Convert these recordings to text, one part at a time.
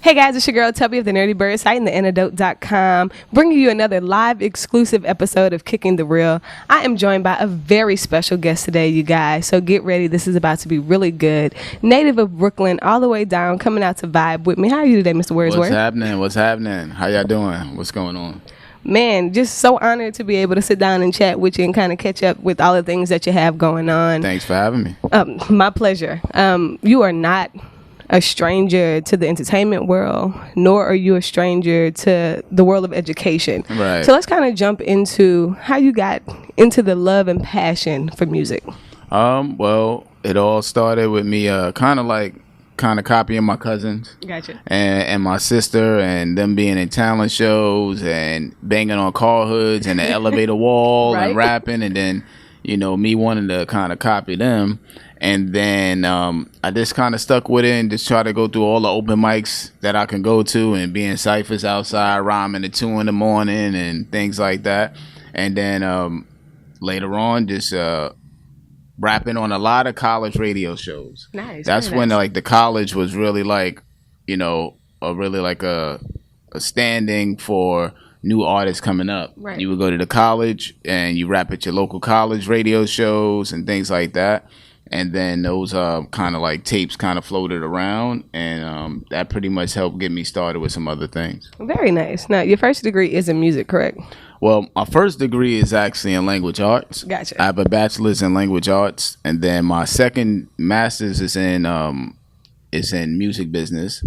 Hey guys, it's your girl Tubbi of the Nerdy Bird site and the antidote.com, bringing you another live exclusive episode of Kickin The Real. I am joined by a very special guest today, you guys, so get ready. This is about to be really good. Native of Brooklyn, all the way down, coming out to vibe with me. How are you today, Mr. Wordsworth? What's happening? How y'all doing? What's going on? Man, just so honored to be able to sit down and chat with you and kind of catch up with all the things that you have going on. Thanks for having me. My pleasure. You are not a stranger to the entertainment world, nor are you a stranger to the world of education. Right. So let's kind of jump into how you got into the love and passion for music. Well, it all started with me kind of copying my cousins. Gotcha. And my sister, and them being in talent shows and banging on car hoods and the elevator wall Right. and rapping, and then, me wanting to kind of copy them. And then I just kind of stuck with it and just try to go through all the open mics that I can go to and be in ciphers outside rhyming at 2 a.m. and things like that. And then later on, just rapping on a lot of college radio shows. Nice. That's when the college was really a standing for new artists coming up. Right. You would go to the college and you rap at your local college radio shows and things like that. And then those kind of like tapes kind of floated around, and that pretty much helped get me started with some other things. Very nice. Now, your first degree is in music, correct? Well, my first degree is actually in language arts. Gotcha. I have a bachelor's in language arts, and then my second master's is in music business,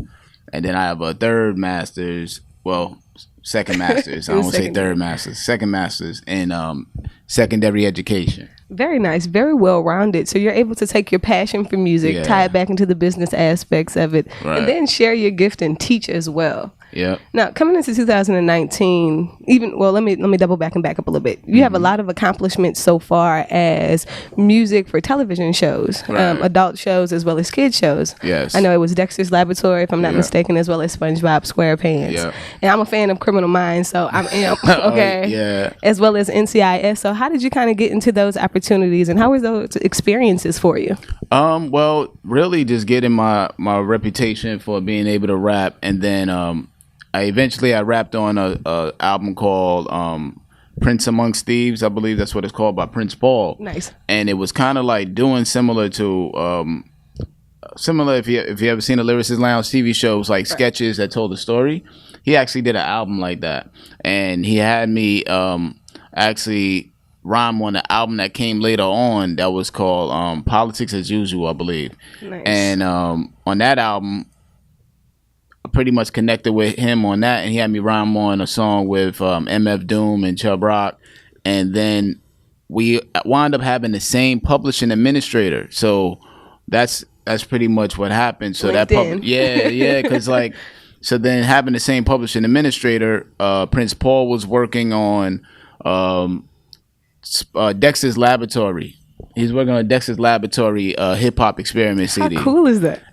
and then I have a third master's. Well, second master's. I don't say third master's. Second master's in secondary education. Very nice, very well-rounded. So you're able to take your passion for music, tie it back into the business aspects of it, and then share your gift and teach as well. Yeah. Now, coming into 2019, let me double back and back up a little bit. You have a lot of accomplishments so far as music for television shows, adult shows as well as kid shows. Yes. I know it was Dexter's Laboratory, if I'm not mistaken, as well as SpongeBob SquarePants. Yeah. And I'm a fan of Criminal Minds, so I'm okay. Yeah. As well as NCIS. So how did you kind of get into those opportunities, and how were those experiences for you? Well, really just getting my reputation for being able to rap, and then I rapped on a album called Prince Amongst Thieves, I believe that's what it's called, by Prince Paul. Nice. And it was kind of like doing similar if you ever seen the Lyricist Lounge TV shows, like sketches that told a story. He actually did an album like that, and he had me actually rhyme on the album that came later on that was called Politics as Usual, I believe. Nice. And on that album, I pretty much connected with him on that, and he had me rhyme on a song with MF Doom and Chubb Rock, and then we wound up having the same publishing administrator. So that's pretty much what happened. So because so then having the same publishing administrator, Prince Paul was working on Dexter's Laboratory. He's working on Dexter's Laboratory hip hop experiment CD. How cool is that?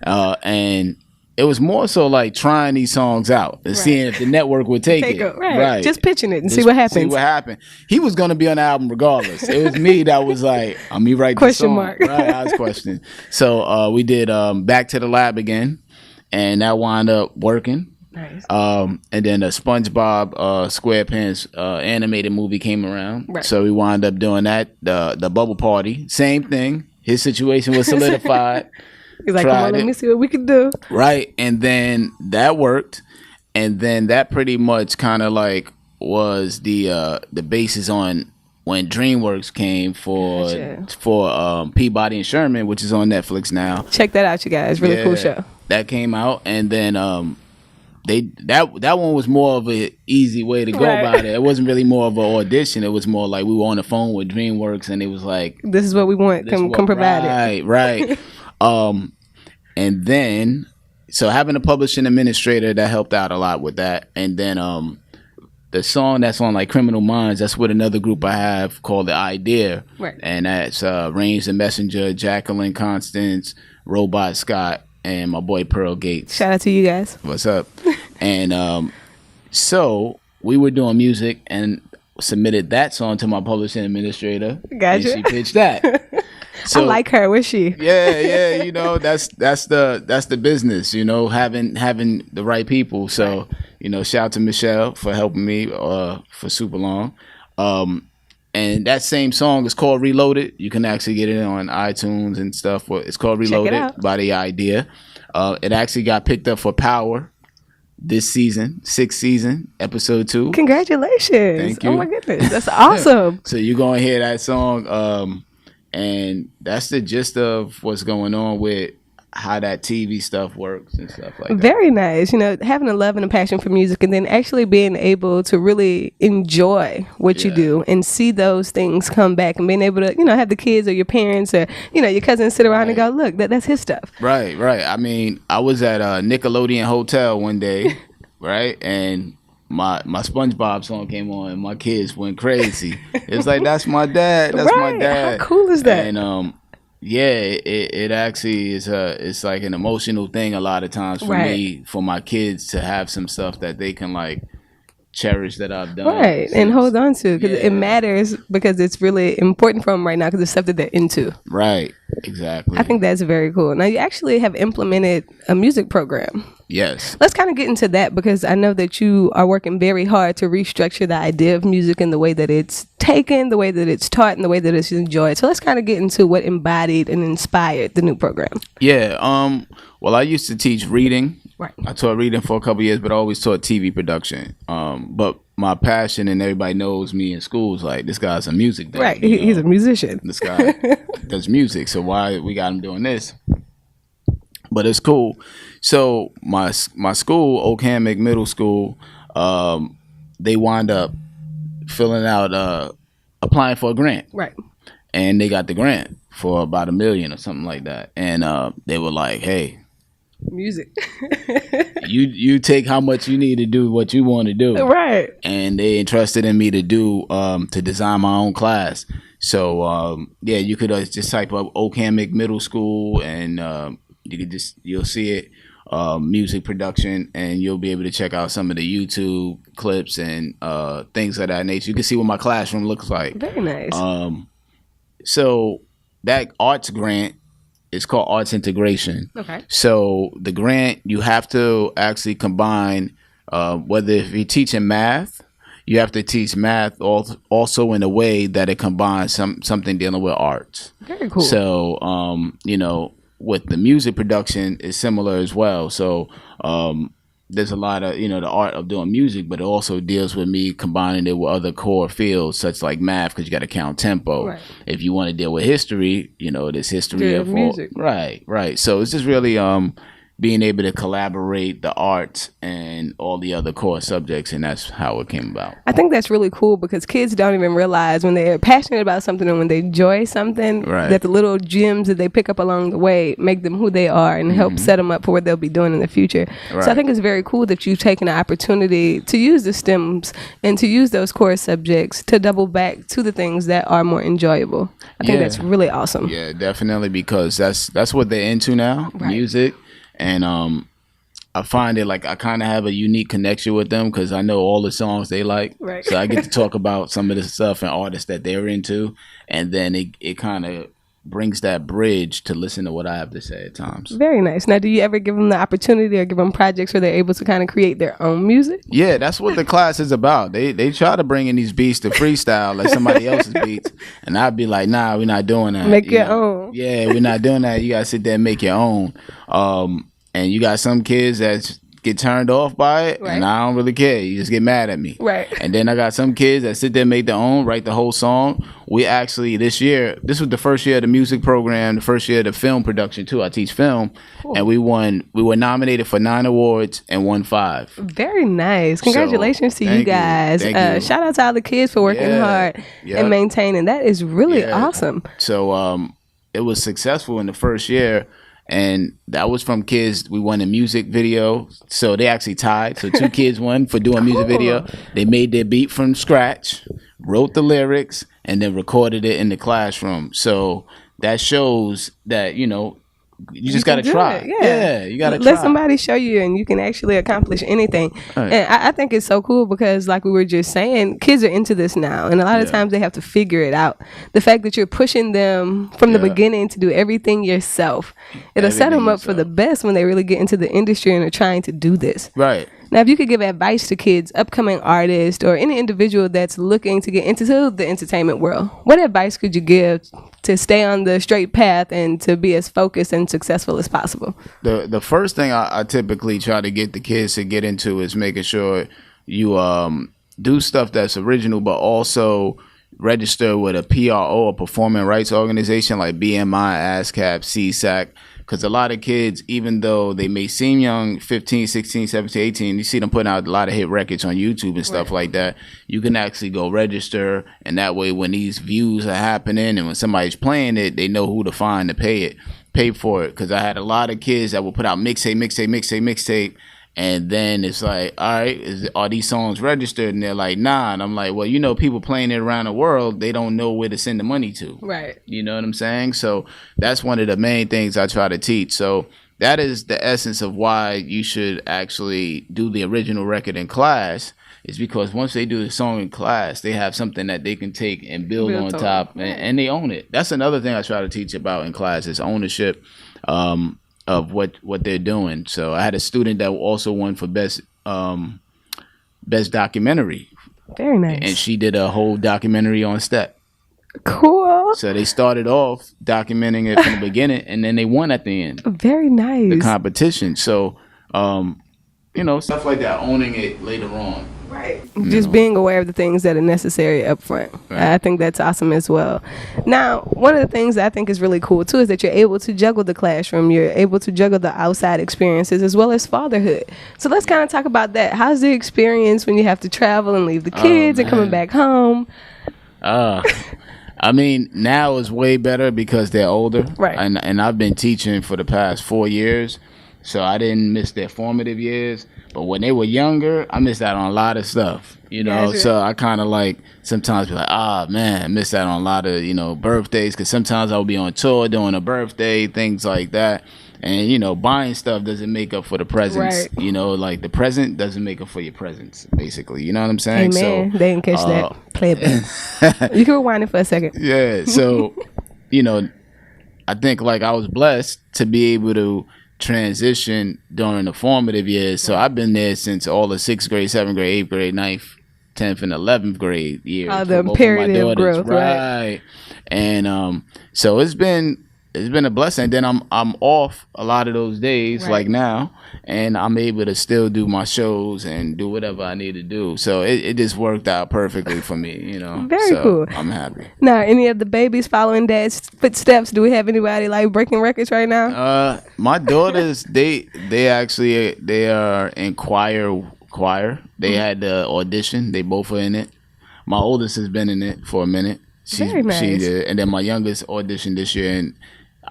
And it was more so like trying these songs out and seeing if the network would take it. Right. Just pitching it and see what happens. He was going to be on the album regardless. It was me that was like, me write the Question song. mark. Right, I was questioning. So we did Back to the Lab again, and that wound up working. Nice. And then the SpongeBob SquarePants animated movie came around. Right. So we wound up doing that. The Bubble Party, same thing. His situation was solidified. He's like, come on, let me see what we can do. Right. And then that worked. And then that pretty much kind of like was the basis on when DreamWorks came for Peabody and Sherman, which is on Netflix now. Check that out, you guys. Really cool show. That came out, and then that one was more of an easy way to go about it. It wasn't really more of an audition. It was more like we were on the phone with DreamWorks, and it was like, this is what we want. Come provide it. Right. And then, so having a publishing administrator, that helped out a lot with that. And then the song that's on like Criminal Minds, that's with another group I have called The Idea. Right. And that's Range the Messenger, Jacqueline Constance, Robot Scott, and my boy Pearl Gates. Shout out to you guys. What's up? And so we were doing music and submitted that song to my publishing administrator. Gotcha. And she pitched that. So I like her. Where's she? yeah, you know, that's the business, you know, having the right people. So, you know, shout out to Michelle for helping me for super long. And that same song is called Reloaded. You can actually get it on iTunes and stuff. It's called Reloaded by The Idea. It actually got picked up for Power this season, 6th season, episode 2. Congratulations. Thank you. Oh my goodness. That's awesome. So you're going to hear that song. And that's the gist of what's going on with how that TV stuff works and stuff like that. Very nice. You know, having a love and a passion for music and then actually being able to really enjoy what you do and see those things come back and being able to, you know, have the kids or your parents or, you know, your cousins sit around and go, look, that's his stuff. Right. I mean, I was at a Nickelodeon hotel one day, right? And my SpongeBob song came on and my kids went crazy. It was like, that's my dad. That's my dad. How cool is that? And yeah, it actually is it's like an emotional thing a lot of times for me, for my kids to have some stuff that they can like cherish that I've done. Right, and hold on to, because it matters, because it's really important for them right now because it's stuff that they're into. Right, exactly. I think that's very cool. Now, you actually have implemented a music program. Yes. Let's kind of get into that, because I know that you are working very hard to restructure the idea of music and the way that it's taken, the way that it's taught, and the way that it's enjoyed. So let's kind of get into what embodied and inspired the new program. Yeah. Well, I used to teach reading. Right. I taught reading for a couple of years, but I always taught TV production. But my passion, and everybody knows me in school, is like, this guy's a music dude. Right. He's a musician. This guy does music. So why we got him doing this? But it's cool. So my school, Oak Hammock Middle School, they wound up filling out, applying for a grant. Right. And they got the grant for about $1 million or something like that. And they were like, hey, music. you take how much you need to do what you want to do. Right. And they entrusted in me to do to design my own class. So yeah, you could just type up Oak Hammock Middle School, and you'll see it, music production, and you'll be able to check out some of the YouTube clips and things of that nature. You can see what my classroom looks like. Very nice. So that arts grant is called Arts Integration. Okay. So the grant, you have to actually combine, whether if you're teaching math, you have to teach math also in a way that it combines something dealing with arts. Very cool. So, you know, with the music production is similar as well. So there's a lot of, you know, the art of doing music, but it also deals with me combining it with other core fields, such like math, because you got to count tempo. Right. If you want to deal with history, you know, there's history of music. Right. So it's just really being able to collaborate the arts and all the other core subjects, and that's how it came about. I think that's really cool, because kids don't even realize when they're passionate about something and when they enjoy something, that the little gems that they pick up along the way make them who they are and help set them up for what they'll be doing in the future. Right. So I think it's very cool that you've taken the opportunity to use the STEMs and to use those core subjects to double back to the things that are more enjoyable. I think that's really awesome. Yeah, definitely, because that's what they're into now, music. And I find it like I kind of have a unique connection with them, because I know all the songs they like. Right. So I get to talk about some of the stuff and artists that they're into. And then it kind of brings that bridge to listen to what I have to say at times. Very nice. Now, do you ever give them the opportunity or give them projects where they're able to kind of create their own music? Yeah, that's what the class is about. They try to bring in these beats to freestyle like somebody else's beats. And I'd be like, nah, we're not doing that. Make your own. Yeah, we're not doing that. You got to sit there and make your own. And you got some kids that get turned off by it, and I don't really care. You just get mad at me. Right. And then I got some kids that sit there and make their own, write the whole song. We actually, this was the first year of the music program, the first year of the film production too. I teach film. Cool. And we were nominated for 9 awards and won 5. Very nice. Congratulations to you guys. Shout out to all the kids for working hard and maintaining. That is really awesome. So it was successful in the first year. And that was from kids. We won a music video. So they actually tied. So 2 kids won for doing music video. They made their beat from scratch, wrote the lyrics, and then recorded it in the classroom. So that shows that, you know, you just got to try. Yeah, you got to try. Let somebody show you, and you can actually accomplish anything. Right. And I think it's so cool because, like we were just saying, kids are into this now, and a lot of times they have to figure it out. The fact that you're pushing them from the beginning to do everything yourself, it'll set them up for the best when they really get into the industry and are trying to do this. Right. Now, if you could give advice to kids, upcoming artists, or any individual that's looking to get into the entertainment world, what advice could you give to stay on the straight path and to be as focused and successful as possible? The first thing I typically try to get the kids to get into is making sure you do stuff that's original, but also register with a PRO, a performing rights organization like BMI, ASCAP, CSAC. Because a lot of kids, even though they may seem young, 15, 16, 17, 18, you see them putting out a lot of hit records on YouTube and stuff like that. You can actually go register, and that way when these views are happening and when somebody's playing it, they know who to find to pay for it. Because I had a lot of kids that would put out mixtape, and then it's like, all right, are these songs registered? And they're like, nah. And I'm like, well, you know, people playing it around the world, they don't know where to send the money to. Right. You know what I'm saying? So that's one of the main things I try to teach. So that is the essence of why you should actually do the original record in class, is because once they do the song in class, they have something that they can take and build on top, and they own it. That's another thing I try to teach about in class is ownership. Of what they're doing. So I had a student that also won for best documentary. Very nice. And she did a whole documentary on step. Cool. So they started off documenting it from the beginning, and then they won at the end. Very nice. The competition. So, you know, stuff like that, owning it later on. Right. Just being aware of the things that are necessary up front. Right. I think that's awesome as well. Now, one of the things that I think is really cool too is that you're able to juggle the classroom. You're able to juggle the outside experiences as well as fatherhood. So let's kind of talk about that. How's the experience when you have to travel and leave the kids and coming back home? I mean, now it's way better because they're older. Right. And I've been teaching for the past 4 years. So I didn't miss their formative years. But when they were younger, I missed out on a lot of stuff, you know. Gotcha. So I kind of like sometimes be like, man, I missed out on a lot of, you know, birthdays. Because sometimes I'll be on tour doing a birthday, things like that. And, you know, buying stuff doesn't make up for the presents. Right. You know, like the present doesn't make up for your presents, basically. You know what I'm saying? Amen. So they didn't catch that. Play it back. You can rewind it for a second. Yeah. So, you know, I think like I was blessed to be able to transition during the formative years. So I've been there since all the 6th grade, 7th grade, 8th grade, 9th, 10th, and 11th grade years. The imperative growth, right? And so it's been a blessing. Then I'm off a lot of those days, like now, and I'm able to still do my shows and do whatever I need to do. So it just worked out perfectly for me, you know. Very cool. I'm happy. Now, any of the babies following Dad's footsteps? Do we have anybody like breaking records right now? My daughters, they are in choir. They had the audition. They both are in it. My oldest has been in it for a minute. Very nice. She did, and then my youngest auditioned this year, and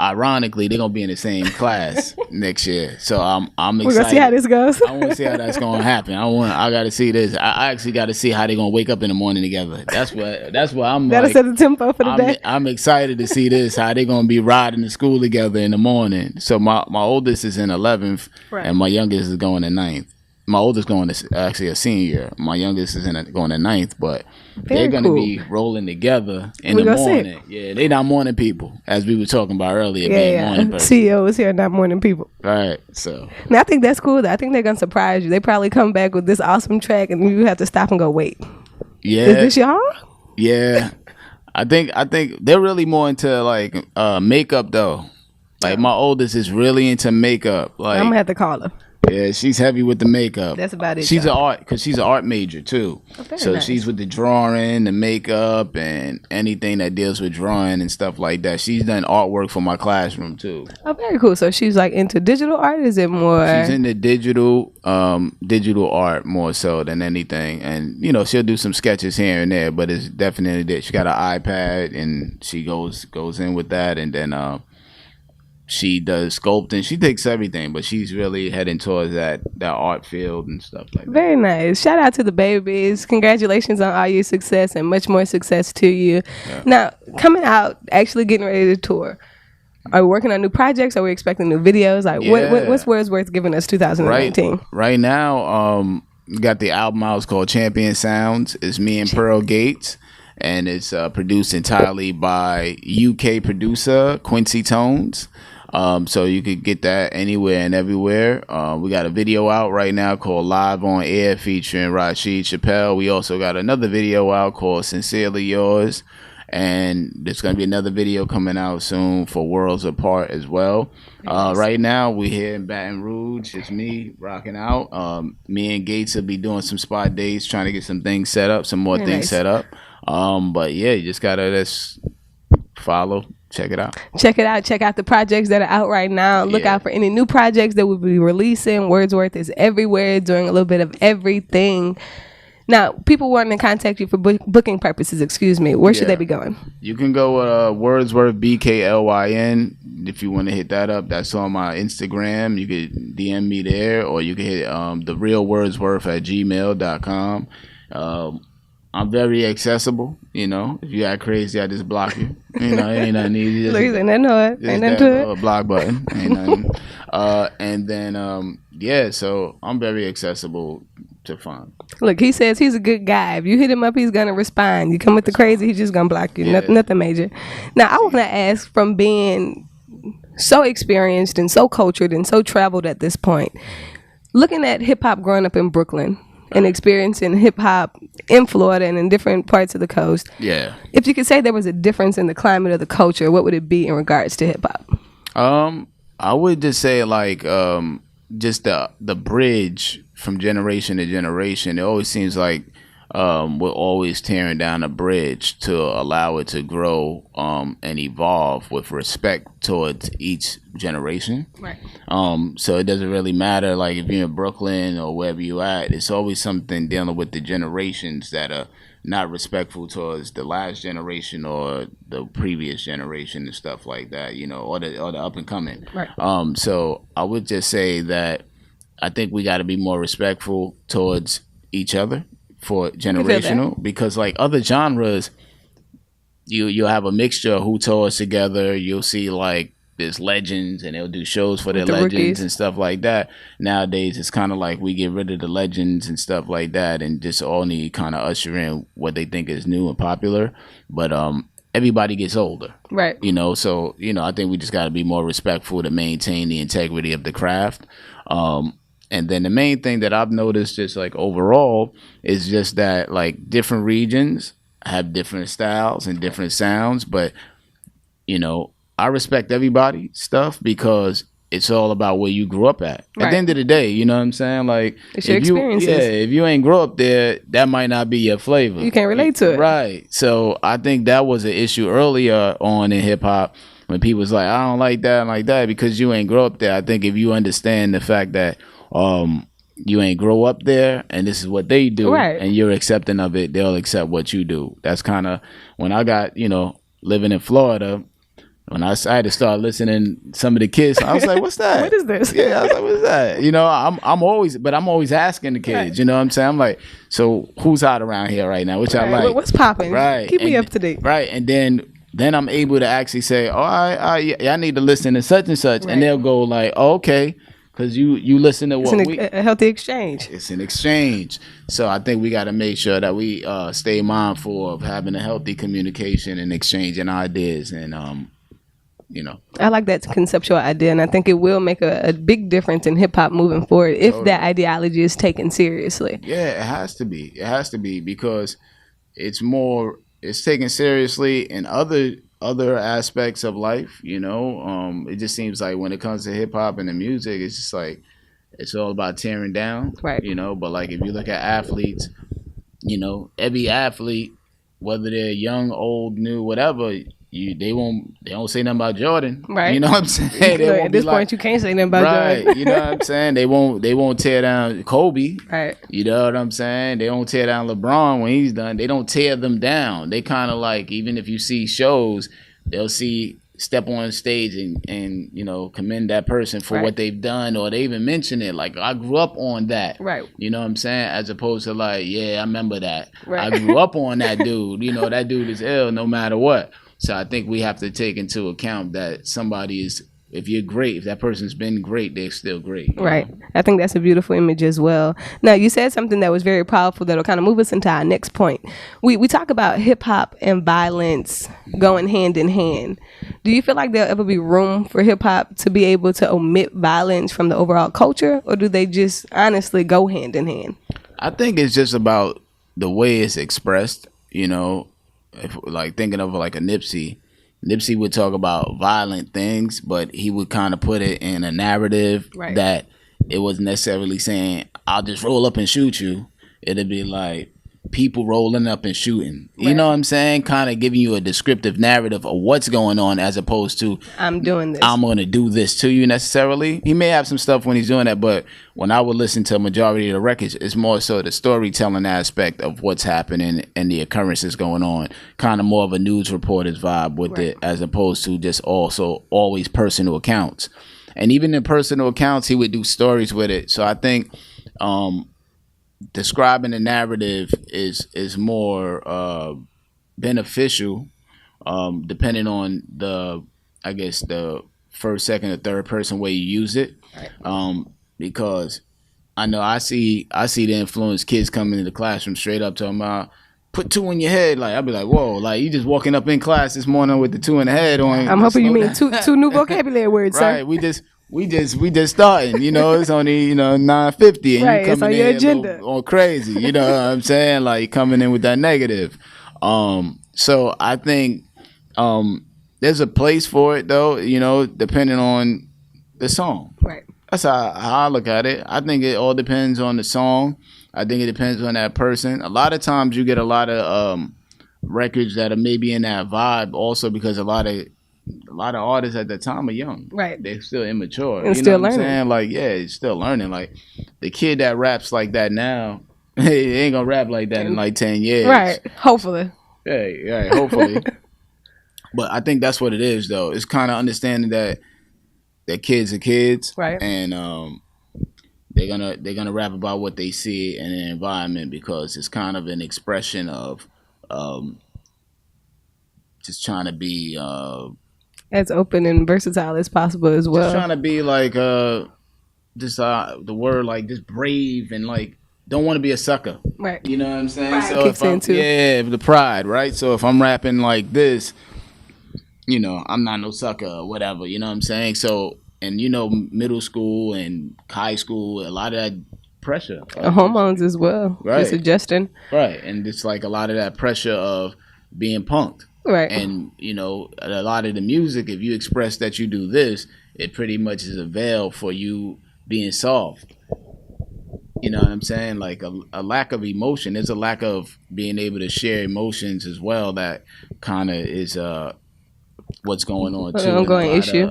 ironically, they're gonna be in the same class next year. So I'm excited. We're gonna see how this goes. I want to see how that's gonna happen. I got to see this. I actually got to see how they're gonna wake up in the morning together. That's what I'm. That'll set the tempo for the day. I'm excited to see this. How they're gonna be riding to school together in the morning. So my oldest is in 11th, and my youngest is going to 9th. My oldest going to actually a senior year. My youngest is going to 9th, but they're going to be rolling together in the morning. Yeah, they not morning people, as we were talking about earlier. Morning person. CEO is here, not morning people. Right. So now I think that's cool. I think they're going to surprise you. They probably come back with this awesome track, and you have to stop and go, wait. Yeah. Is this y'all? Yeah. I think they're really more into like makeup though. Like my oldest is really into makeup. Like I'm gonna have to call her. Yeah, she's heavy with the makeup. That's about it. She's an art major too. So nice. She's with the drawing, the makeup, and anything that deals with drawing and stuff like that. She's done artwork for my classroom too. Oh, very cool. So she's like into digital art. Is it more? She's into digital art more so than anything. And you know, she'll do some sketches here and there, but it's definitely that she got an iPad and she goes in with that, and then she does sculpting. She takes everything, but she's really heading towards that art field and stuff like that. Very nice. Shout out to the babies. Congratulations on all your success and much more success to you. Yeah. Now, coming out, actually getting ready to tour. Are we working on new projects? Are we expecting new videos? Like, what's Wordsworth giving us 2019? Right now, we got the album out. It's called Champion Sounds. It's me and Pearl Gates, and it's produced entirely by UK producer Quincy Tones. So you could get that anywhere and everywhere. We got a video out right now called Live on Air featuring Rashid Chappelle. We also got another video out called Sincerely Yours. And there's going to be another video coming out soon for Worlds Apart as well. Right now, we're here in Baton Rouge. It's me rocking out. Me and Gates will be doing some spot days, trying to get some things set up, some more things set up. But yeah, you just got to just follow. Check it out. Check it out. Check out the projects that are out right now. Look out for any new projects that we'll be releasing. Wordsworth is everywhere, doing a little bit of everything. Now, people wanting to contact you for booking purposes, where should they be going? You can go Wordsworth BKLYN if you want to hit that up. That's on my Instagram. You could DM me there, or you can hit therealwordsworth@gmail.com. I'm very accessible, If you act crazy, I just block you. Ain't nothing easy. Ain't nothing to it. Block button. Ain't nothing. And then, so I'm very accessible to find. Look, he says he's a good guy. If you hit him up, he's going to respond. You come with the crazy, he's just going to block you. Nothing major. Now, I want to ask, from being so experienced and so cultured and so traveled at this point, looking at hip-hop growing up in Brooklyn, and experiencing hip-hop in Florida and in different parts of the coast. Yeah. If you could say there was a difference in the climate of the culture, what would it be in regards to hip-hop? I would just say, just the bridge from generation to generation. It always seems like we're always tearing down a bridge to allow it to grow and evolve with respect towards each generation. Right. So it doesn't really matter, like, if you're in Brooklyn or wherever you at, it's always something dealing with the generations that are not respectful towards the last generation or the previous generation and stuff like that, or the up and coming. Right. So I would just say that I think we got to be more respectful towards each other for generational, because like other genres, you'll have a mixture of who tours together. You'll see like there's legends, and they'll do shows for their legends rookies and stuff like that. Nowadays, it's kind of like we get rid of the legends and stuff like that, and just only kind of usher in what they think is new and popular. But everybody gets older, right? So I think we just got to be more respectful to maintain the integrity of the craft. And then the main thing that I've noticed just like overall is just that like different regions have different styles and different sounds. But, I respect everybody's stuff because it's all about where you grew up at. Right. At the end of the day, you know what I'm saying? Like, it's your experiences. If you ain't grow up there, that might not be your flavor. You can't relate to it. Right. So I think that was an issue earlier on in hip hop when people was like, I don't like that, because you ain't grow up there. I think if you understand the fact that you ain't grow up there and this is what they do, right, and you're accepting of it, they'll accept what you do. That's kind of when I got, living in Florida, when I had to start listening some of the kids, I was like, what's that? What is this? Yeah, I was like, what's that? I'm always asking the kids, right, you know what I'm saying? I'm like, so who's hot around here right now? Which right, I like. What's popping? Right. Keep me up to date. Right. And then I'm able to actually say, oh, I need to listen to such and such. Right. And they'll go like, oh, okay. Because you listen to what a healthy exchange. It's an exchange. So I think we got to make sure that we stay mindful of having a healthy communication and exchanging ideas. And, I like that conceptual idea. And I think it will make a big difference in hip hop moving forward if that ideology is taken seriously. Yeah, it has to be. It has to be because it's taken seriously in other aspects of life, it just seems like when it comes to hip hop and the music, it's just like it's all about tearing down, right? But like if you look at athletes, every athlete, whether they're young, old, new, whatever, they don't say nothing about Jordan, right? You know what I'm saying? At this point, you can't say nothing about Jordan, right? You know what I'm saying? They won't tear down Kobe, right? You know what I'm saying? They don't tear down LeBron when he's done. They don't tear them down. They kind of like, even if you see shows, they'll step on stage and commend that person for what they've done, or they even mention it like, I grew up on that, right? You know what I'm saying? As opposed to like, yeah, I remember that, right. I grew up on that dude. That dude is ill no matter what. So I think we have to take into account that somebody is, if you're great, if that person's been great, they're still great. Right. I think that's a beautiful image as well. Now, you said something that was very powerful that'll kind of move us into our next point. We talk about hip hop and violence going hand in hand. Do you feel like there'll ever be room for hip hop to be able to omit violence from the overall culture, or do they just honestly go hand in hand? I think it's just about the way it's expressed. If like thinking of like a Nipsey would talk about violent things, but he would kind of put it in a narrative that it wasn't necessarily saying, I'll just roll up and shoot you. It'd be like people rolling up and shooting. You know what I'm saying? Kind of giving you a descriptive narrative of what's going on, as opposed to I'm doing this. I'm going to do this to you necessarily. He may have some stuff when he's doing that, but when I would listen to a majority of the records, it's more so the storytelling aspect of what's happening and the occurrences going on. Kind of more of a news reporter's vibe with it, as opposed to just also always personal accounts. And even in personal accounts, he would do stories with it. So I think describing the narrative is more beneficial, depending on the first, second, or third person way you use it. Because I know I see the influence kids coming into the classroom straight up talking about put 2 in your head. Like I'd be like, whoa, like you just walking up in class this morning with the 2 in the head on. I'm hoping you mean two new vocabulary words, right? Sir. We just starting, it's only, 9:50 and you coming in your agenda on crazy, you know what I'm saying? Like coming in with that negative. So I think there's a place for it though, depending on the song. Right. That's how I look at it. I think it all depends on the song. I think it depends on that person. A lot of times you get a lot of records that are maybe in that vibe also because a lot of artists at that time are young. Right. They're still immature. And still learning. What I'm saying? Like, yeah, he's still learning. Like the kid that raps like that now, he ain't gonna rap like that in like 10 years. Right. Hopefully. Yeah, hopefully. But I think that's what it is though. It's kind of understanding that kids are kids. Right. And they're gonna rap about what they see in an environment because it's kind of an expression of just trying to be as open and versatile as possible as well. Just trying to be like the word like just brave and like don't want to be a sucker. Right. You know what I'm saying? Pride so kicks in too. Yeah, the pride, right? So if I'm rapping like this, I'm not no sucker or whatever, you know what I'm saying? So and middle school and high school, a lot of that pressure. Hormones as well. Right. Just adjusting. Right. And it's like a lot of that pressure of being punked. Right. And, a lot of the music, if you express that you do this, it pretty much is a veil for you being soft. You know what I'm saying? Like a lack of emotion. There's a lack of being able to share emotions as well that kind of is what's going on too. An ongoing issue.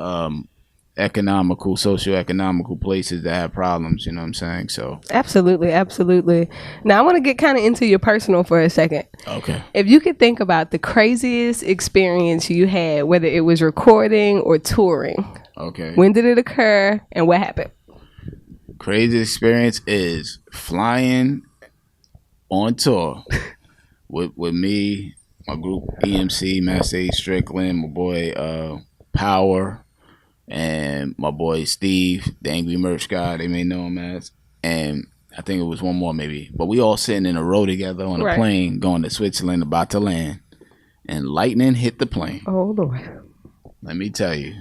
Socioeconomical places that have problems, you know what I'm saying? So Absolutely. Now I want to get kind of into your personal for a second. Okay. If you could think about the craziest experience you had, whether it was recording or touring. Okay. When did it occur and what happened? Crazy experience is flying on tour with me, my group EMC, Master Strickland, my boy Power, and my boy Steve, the Angry Merch guy, they may know him as. And I think it was one more maybe. But we all sitting in a row together on a plane going to Switzerland, about to land. And lightning hit the plane. Oh, Lord. Let me tell you.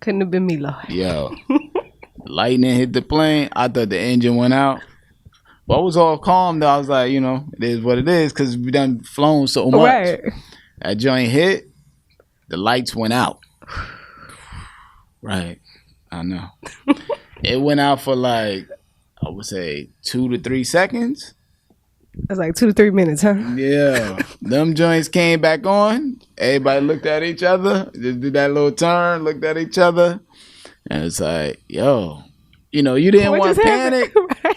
Couldn't have been me, Lord. Yo. Lightning hit the plane. I thought the engine went out. But I was all calm though. I was like, it is what it is because we done flown so much. Right. That joint hit, the lights went out. Right. I know. It went out for like, I would say 2 to 3 seconds. That's like 2 to 3 minutes, huh? Yeah. Them joints came back on. Everybody looked at each other. Just did that little turn, looked at each other. And it's like, yo, you didn't want to panic. Right.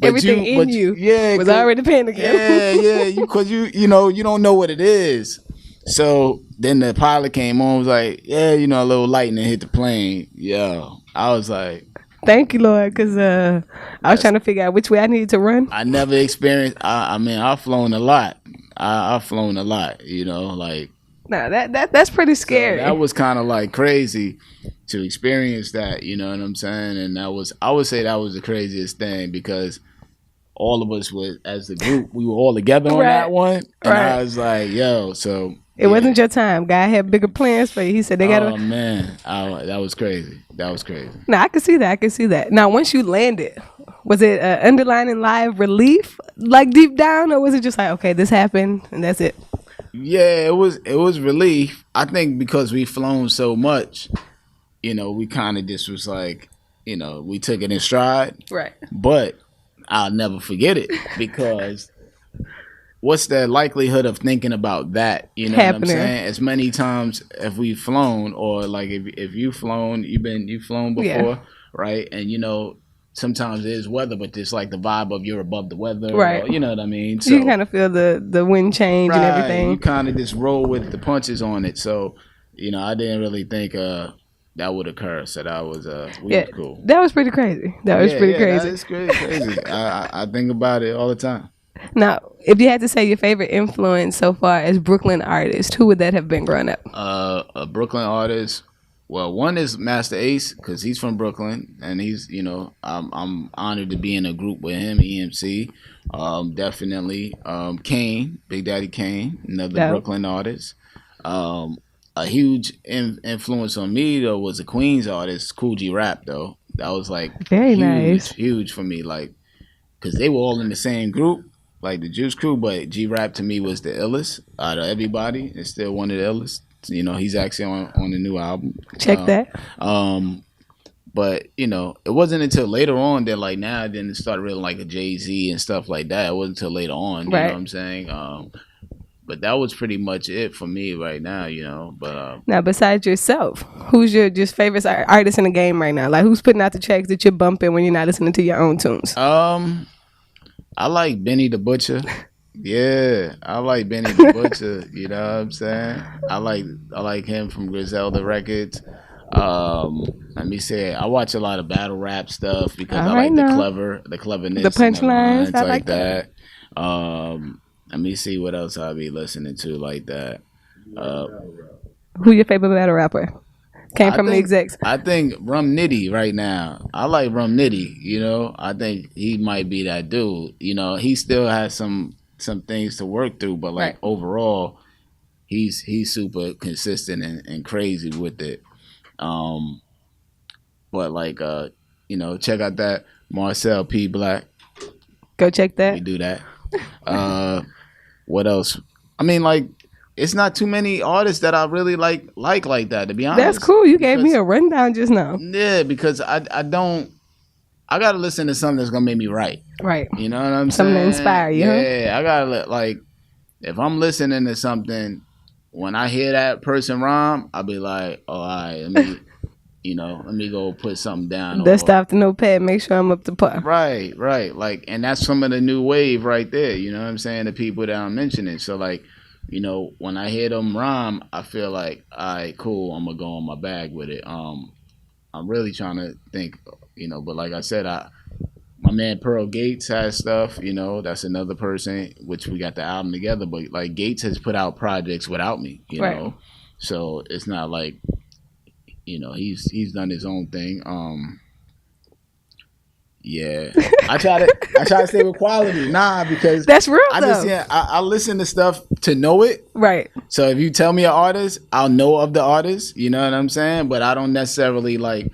Everything in you was already panicking. Yeah. Because you don't know what it is. So then the pilot came on, was like, yeah, a little lightning hit the plane. Yo, I was like, thank you, Lord, because I was trying to figure out which way I needed to run. I never experienced. I mean, I've flown a lot. I've flown a lot. Like Nah, that's pretty scary. So that was kind of like crazy to experience that, you know what I'm saying? And I would say that was the craziest thing because all of us were, as the group, we were all together on that one. And I was like, yo, so. It wasn't your time. God had bigger plans for you. He said they got to. Oh, man. That was crazy. That was crazy. No, I can see that. I can see that. Now, once you landed, was it underlining live relief, like deep down, or was it just like, okay, this happened and that's it? Yeah, it was relief. I think because we flown so much, you know, we kind of just was like, you know, we took it in stride. Right. But I'll never forget it because what's the likelihood of thinking about that? You know what I'm saying? As many times as we've flown, or like if you've flown, you've flown before, right? And you know, sometimes there's weather, but it's like the vibe of you're above the weather, right? Or, you know what I mean? So you can kind of feel the wind change and everything. You kind of just roll with the punches on it. So, you know, I didn't really think that would occur. So that was was cool. That was pretty crazy. That was pretty crazy. That's crazy. I think about it all the time. Now, if you had to say your favorite influence so far as Brooklyn artist, who would that have been growing up? A Brooklyn artist. Well, one is Master Ace because he's from Brooklyn, and he's, you know, I'm honored to be in a group with him, EMC. Definitely. Kane, Big Daddy Kane, another Brooklyn artist. A huge influence on me though was a Queens artist, Cool G Rap though. That was like very nice, huge for me, like because they were all in the same group, like the Juice Crew, but G Rap to me was the illest out of everybody. It's still one of the illest. You know, he's actually on the new album. Check that. But you know, it wasn't until later on that like now then it started really like a Jay-Z and stuff like that. It wasn't until later on. You know what I'm saying? But that was pretty much it for me right now, you know. But now, besides yourself, who's your just favorite artist in the game right now? Like, who's putting out the tracks that you're bumping when you're not listening to your own tunes? I like Benny the Butcher. Yeah, I like Benny the Butcher. You know what I'm saying? I like him from Griselda Records. Let me say I watch a lot of battle rap stuff because I like the cleverness, the punchlines, I like that. Let me see what else I'll be listening to like that. Who your favorite battle rapper? Came from the execs. I think Rum Nitty right now. I like Rum Nitty, you know. I think he might be that dude. You know, he still has some things to work through, but like overall, he's super consistent and crazy with it. But like you know, check out that Marcel P. Black. Go check that. We do that. What else? I mean, like, it's not too many artists that I really like that, to be honest. That's cool. You gave me a rundown just now. Yeah, because I gotta listen to something that's gonna make me write. Right. You know what I'm saying? Something to inspire you. Yeah, I gotta like if I'm listening to something, when I hear that person rhyme, I'll be like, oh, all right, let me go put something down. Dust off the notepad, make sure I'm up to par. Right. Like, and that's some of the new wave right there. You know what I'm saying? The people that I'm mentioning. So like, you know, when I hear them rhyme, I feel like, all right, cool, I'm gonna go on my bag with it. I'm really trying to think, you know, but like I said, my man Pearl Gates has stuff, you know, that's another person, which we got the album together, but like Gates has put out projects without me, you know, so it's not like, you know, he's done his own thing. Yeah, I try to stay with quality, because that's real. I listen to stuff to know it, right? So if you tell me an artist, I'll know of the artist, you know what I'm saying? But I don't necessarily like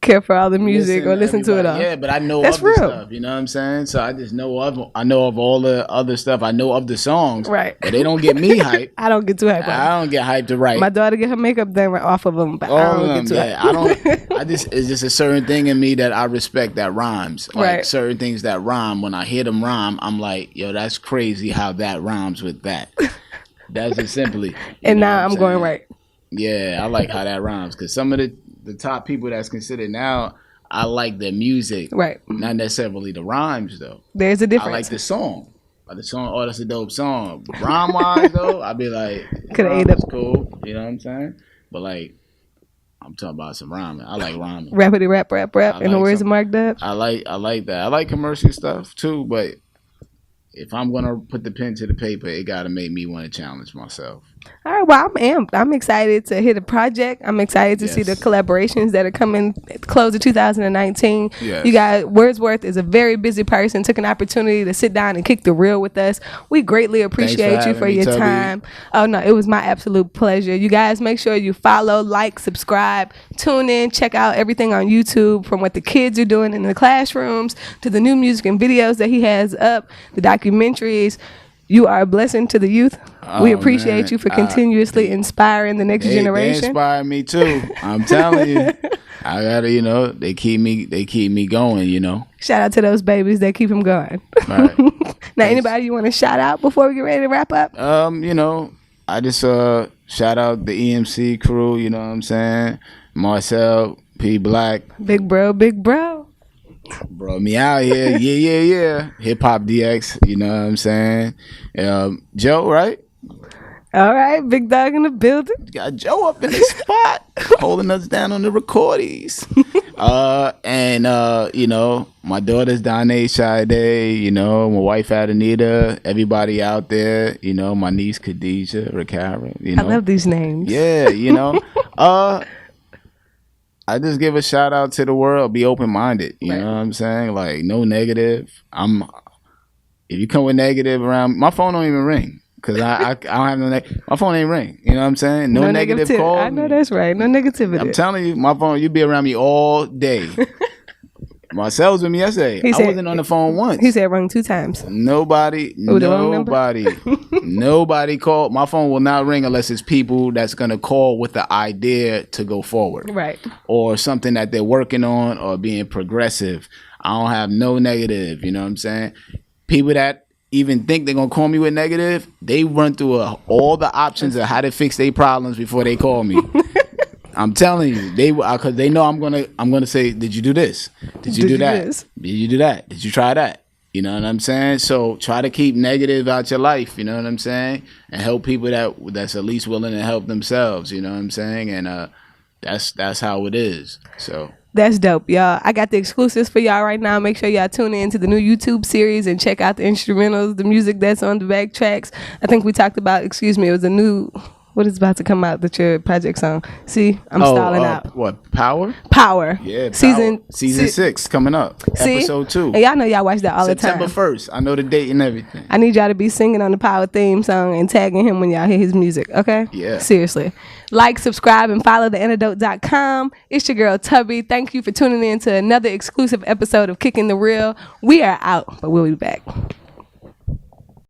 care for all the music or listen to it all. Yeah, but I know of the stuff, you know what I'm saying? So I just know of all the other stuff. I know of the songs, right? But they don't get me hyped. I don't get too hyped. I don't get hyped to write. My daughter get her makeup done off of them, but I don't get too hyped. It's just a certain thing in me that I respect that rhymes. Like certain things that rhyme. When I hear them rhyme, I'm like, yo, that's crazy how that rhymes with that. That's just simply. And now I'm going right. Yeah, I like how that rhymes because some of the top people that's considered now, I like their music. Right. Not necessarily the rhymes, though. There's a difference. I like the song. Like the song, oh, that's a dope song. Rhyme-wise, though, I'd be like, that's cool. You know what I'm saying? But, like, I'm talking about some rhyming. I like rhyming. Rappity rap, in the words of Mark Dubs. I like that. I like commercial stuff, too, but if I'm going to put the pen to the paper, it got to make me want to challenge myself. All right, well, I'm amped. I'm excited to hit a project. I'm excited to see the Yes. collaborations that are coming at the close of 2019. Yes. You guys, Wordsworth is a very busy person, took an opportunity to sit down and kick the real with us. We greatly appreciate you having for me, your Tubby. time. Oh, no, it was my absolute pleasure. You guys, make sure you follow, like, subscribe, tune in, check out everything on YouTube, from what the kids are doing in the classrooms to the new music and videos that he has up, the documentaries. You are a blessing to the youth. We Oh, appreciate man. you for continuously inspiring the next They generation. inspire me too. I'm telling you. I gotta, they keep me going. Shout out to those babies that keep them going. Right. Now, anybody you want to shout out before we get ready to wrap up? I just shout out the EMC crew, you know what I'm saying? Marcel, P Black, Big bro. bro, me out here. Yeah. Hip Hop DX, you know what I'm saying? Joe, right? All right, big dog in the building. Got Joe up in the spot, holding us down on the recordings. My daughter's Danae Sade, my wife Adanita, everybody out there, my niece Khadijah, Rakara, I love these names. Yeah, I just give a shout out to the world. Be open minded. You know what I'm saying? Like, no negative. If you come with negative around, my phone don't even ring because I don't have no. My phone ain't ring. You know what I'm saying? No negative calls. I know that's right. No negativity. I'm telling you, my phone. You be around me all day. Marcel was with me yesterday. I wasn't on the phone once. He said rung 2 times. Nobody called. My phone will not ring unless it's people that's gonna call with the idea to go forward, right? Or something that they're working on or being progressive. I don't have no negative. You know what I'm saying? People that even think they're gonna call me with negative, they run through all the options of how to fix their problems before they call me. I'm telling you, because they know I'm gonna say, did you do this? Did you do that? Did you do that? Did you try that? You know what I'm saying? So try to keep negative out your life. You know what I'm saying? And help people that's at least willing to help themselves. You know what I'm saying? And that's how it is. So. That's dope, y'all. I got the exclusives for y'all right now. Make sure y'all tune in to the new YouTube series and check out the instrumentals, the music that's on the back tracks. I think we talked about, it was a new, what is about to come out that your project song? See, I'm stalling out. What, Power? Power. Yeah, Season 6 coming up. See? Episode 2. And y'all know y'all watch that all September the time. 1st. I know the date and everything. I need y'all to be singing on the Power theme song and tagging him when y'all hear his music, okay? Yeah. Seriously. Like, subscribe, and follow theantidote.com. It's your girl, Tubby. Thank you for tuning in to another exclusive episode of Kickin The Real. We are out, but we'll be back.